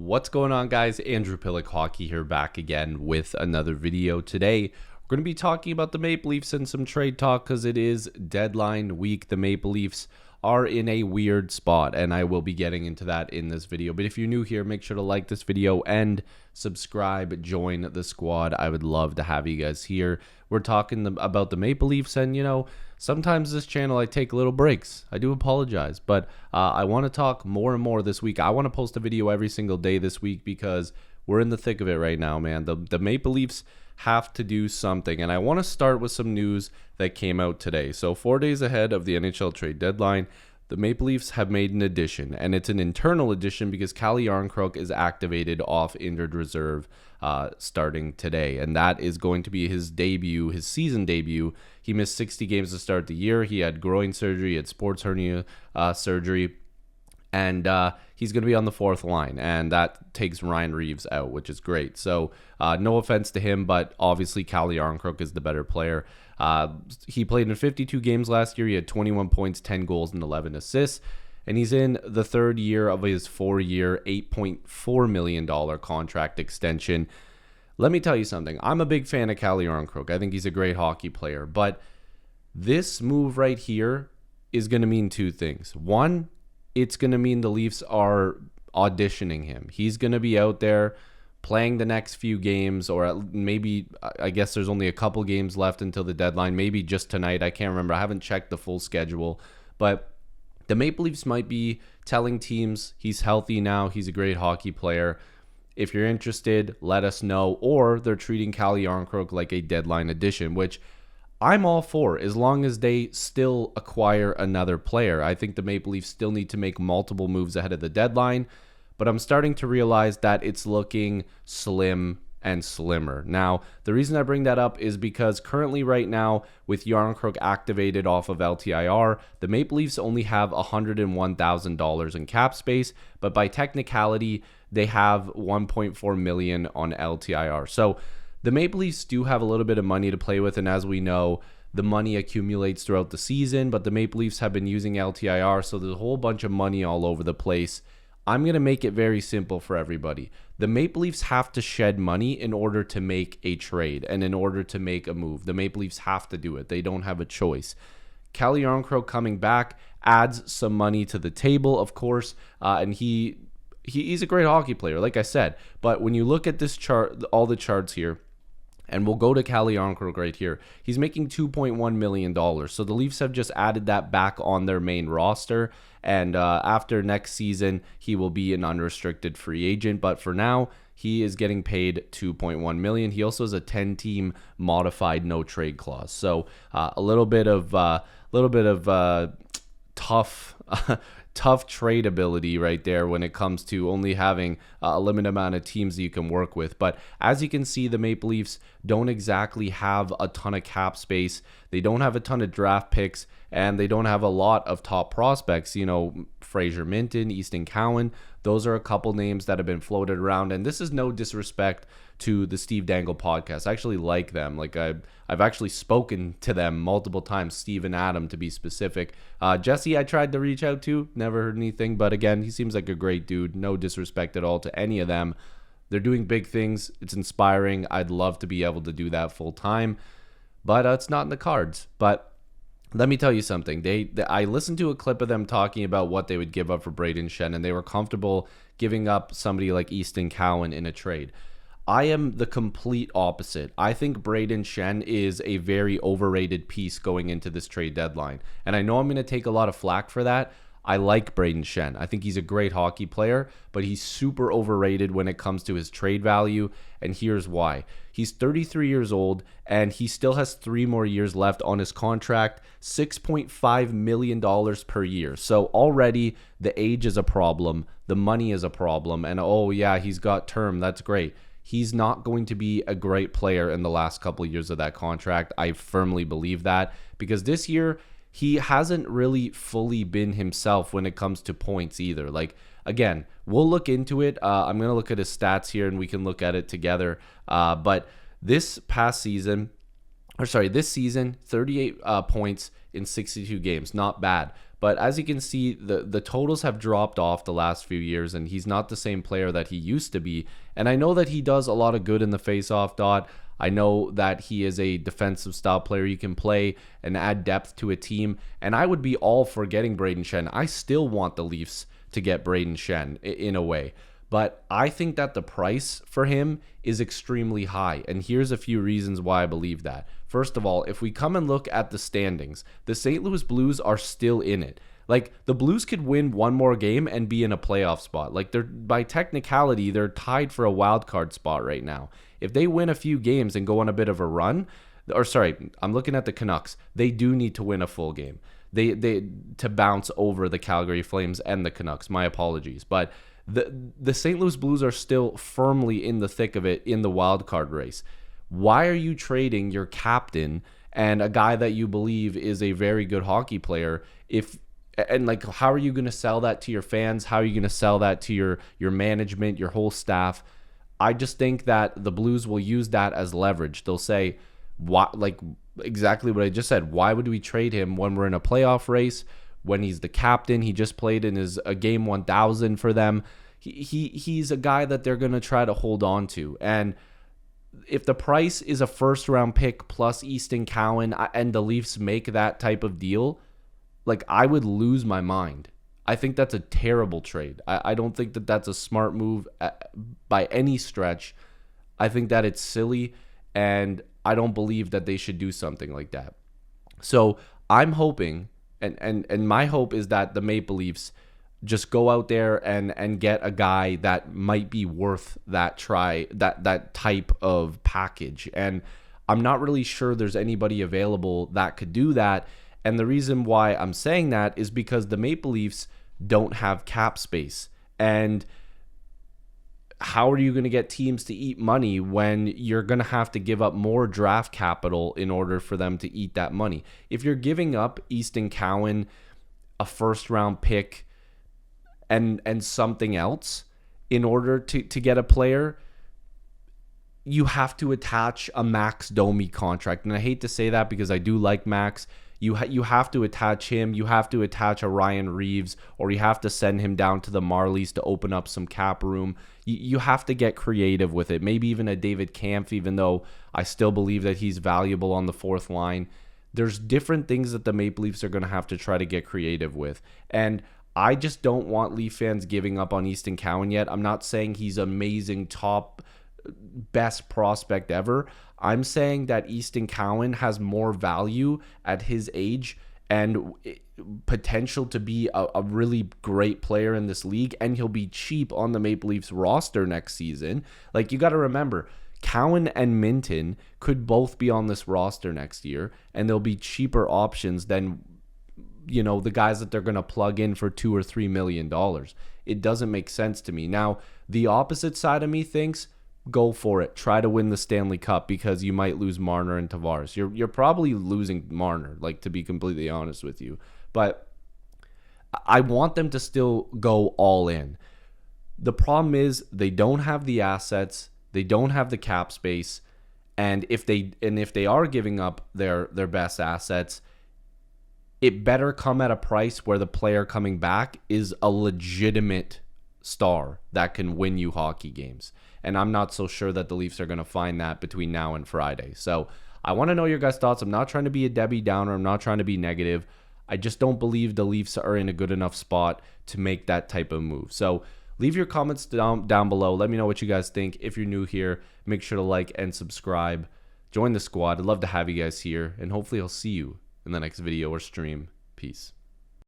What's going on, guys? Andrew Piluk Hockey here, back again with another video. Today we're going to be talking about the Maple Leafs and some trade talk because it is deadline week. The Maple Leafs are in a weird spot, and I will be getting into that in this video. But if you're new here, make sure to like this video and subscribe, join the squad. I would love to have you guys here. We're talking about the Maple Leafs, and sometimes this channel I take little breaks. I do apologize, but I want to talk more and more this week. I want to post a video every single day this week because we're in the thick of it right now, man. The Maple Leafs have to do something, and I want to start with some news that came out today. So 4 days ahead of the NHL trade deadline, the Maple Leafs have made an addition, and it's an internal addition because Jarnkrok is activated off injured reserve starting today, and that is going to be his debut, his season debut. He missed 60 games to start the year. He had groin surgery, he had sports hernia surgery, and he's going to be on the fourth line, and that takes Ryan Reeves out, which is great. So no offense to him, but obviously Jarnkrok is the better player. He played in 52 games last year. He had 21 points, 10 goals, and 11 assists. And he's in the third year of his 4-year, $8.4 million contract extension. Let me tell you something. I'm a big fan of Jarnkrok. I think he's a great hockey player. But this move right here is going to mean two things. One, it's going to mean the Leafs are auditioning him. He's going to be out there playing the next few games, or maybe, I guess there's only a couple games left until the deadline, maybe just tonight. I can't remember. I haven't checked the full schedule, but the Maple Leafs might be telling teams he's healthy now, he's a great hockey player. If you're interested, let us know. Or they're treating Jarnkrok like a deadline addition, which I'm all for, as long as they still acquire another player. I think the Maple Leafs still need to make multiple moves ahead of the deadline, but I'm starting to realize that it's looking slim and slimmer. Now, the reason I bring that up is because currently right now, with Jarnkrok activated off of LTIR, the Maple Leafs only have $101,000 in cap space, but by technicality, they have $1.4 million on LTIR. So the Maple Leafs do have a little bit of money to play with, and as we know, the money accumulates throughout the season, but the Maple Leafs have been using LTIR, so there's a whole bunch of money all over the place. I'm going to make it very simple for everybody. The Maple Leafs have to shed money in order to make a trade and in order to make a move. The Maple Leafs have to do it. They don't have a choice. Jarnkrok coming back adds some money to the table, of course, and he's a great hockey player, like I said. But when you look at this chart, all the charts here, and we'll go to Jarnkrok right here, he's making $2.1 million. So the Leafs have just added that back on their main roster. And after next season, he will be an unrestricted free agent. But for now, he is getting paid $2.1 million. He also has a 10-team modified no trade clause. So a little bit of tough tough trade ability right there when it comes to only having a limited amount of teams that you can work with. But as you can see, the Maple Leafs don't exactly have a ton of cap space. They don't have a ton of draft picks, and they don't have a lot of top prospects. Fraser Minton, Easton Cowan, those are a couple names that have been floated around. And this is no disrespect to the Steve Dangle podcast. I actually like them. Like I've actually spoken to them multiple times, Steve and Adam to be specific. Jesse I tried to reach out to, never heard anything, but again, he seems like a great dude. No disrespect at all to any of them. They're doing big things. It's inspiring. I'd love to be able to do that full time, but it's not in the cards. But let me tell you something. I listened to a clip of them talking about what they would give up for Brayden Schenn, and they were comfortable giving up somebody like Easton Cowan in a trade. I am the complete opposite. I think Brayden Schenn is a very overrated piece going into this trade deadline. And I know I'm going to take a lot of flack for that. I like Brayden Schenn. I think he's a great hockey player, but he's super overrated when it comes to his trade value. And here's why. He's 33 years old, and he still has 3 more years left on his contract, $6.5 million per year. So already the age is a problem. The money is a problem. And oh yeah, he's got term. That's great. He's not going to be a great player in the last couple of years of that contract. I firmly believe that, because this year he hasn't really fully been himself when it comes to points either. Like, again, we'll look into it. I'm going to look at his stats here and we can look at it together. But this past season, or sorry, this season, 38 points in 62 games. Not bad. But as you can see, the totals have dropped off the last few years, and he's not the same player that he used to be. And I know that he does a lot of good in the face-off dot. I know that he is a defensive style player. You can play and add depth to a team. And I would be all for getting Braden Shen. I still want the Leafs to get Braden Shen in a way. But I think that the price for him is extremely high. And here's a few reasons why I believe that. First of all, if we come and look at the standings, the St. Louis Blues are still in it. Like, the Blues could win one more game and be in a playoff spot. Like, they're, by technicality, they're tied for a wild card spot right now. If they win a few games and go on a bit of a run, or sorry, I'm looking at the Canucks, they do need to win a full game. They to bounce over the Calgary Flames and the Canucks. My apologies. But the St. Louis Blues are still firmly in the thick of it in the wild card race. Why are you trading your captain and a guy that you believe is a very good hockey player how are you going to sell that to your fans? How are you going to sell that to your management, your whole staff? I just think that the Blues will use that as leverage. They'll say, "Why?" Like exactly what I just said. Why would we trade him when we're in a playoff race? When he's the captain, he just played in his game 1000 for them. He's a guy that they're going to try to hold on to. And if the price is a first round pick plus Easton Cowan and the Leafs make that type of deal, like, I would lose my mind. I think that's a terrible trade. I don't think that that's a smart move by any stretch. I think that it's silly, and I don't believe that they should do something like that. So I'm hoping, and my hope is that the Maple Leafs just go out there and get a guy that might be worth that type of package. And I'm not really sure there's anybody available that could do that. And the reason why I'm saying that is because the Maple Leafs don't have cap space. And how are you going to get teams to eat money when you're going to have to give up more draft capital in order for them to eat that money? If you're giving up Easton Cowan, a first round pick, and something else in order to get a player, you have to attach a Max Domi contract. And I hate to say that because I do like Max. You have to attach him. You have to attach a Ryan Reeves, or you have to send him down to the Marlies to open up some cap room. You have to get creative with it. Maybe even a David Kampf, even though I still believe that he's valuable on the fourth line. There's different things that the Maple Leafs are going to have to try to get creative with. And I just don't want Leaf fans giving up on Easton Cowan yet. I'm not saying he's amazing, top, best prospect ever. I'm saying that Easton Cowan has more value at his age and potential to be a really great player in this league, and he'll be cheap on the Maple Leafs roster next season. Like, you got to remember, Cowan and Minton could both be on this roster next year, and they'll be cheaper options than, you know, the guys that they're going to plug in for $2 or $3 million. It doesn't make sense to me. Now, the opposite side of me thinks, go for it. Try to win the Stanley Cup, because you might lose Marner and Tavares. You're probably losing Marner, like, to be completely honest with you. But I want them to still go all in. The problem is they don't have the assets, they don't have the cap space, and if they are giving up their best assets, it better come at a price where the player coming back is a legitimate star that can win you hockey games. And I'm not so sure that the Leafs are going to find that between now and Friday. So I want to know your guys' thoughts. I'm not trying to be a Debbie Downer. I'm not trying to be negative. I just don't believe the Leafs are in a good enough spot to make that type of move. So leave your comments down below. Let me know what you guys think. If you're new here, make sure to like and subscribe. Join the squad. I'd love to have you guys here. And hopefully I'll see you in the next video or stream. Peace.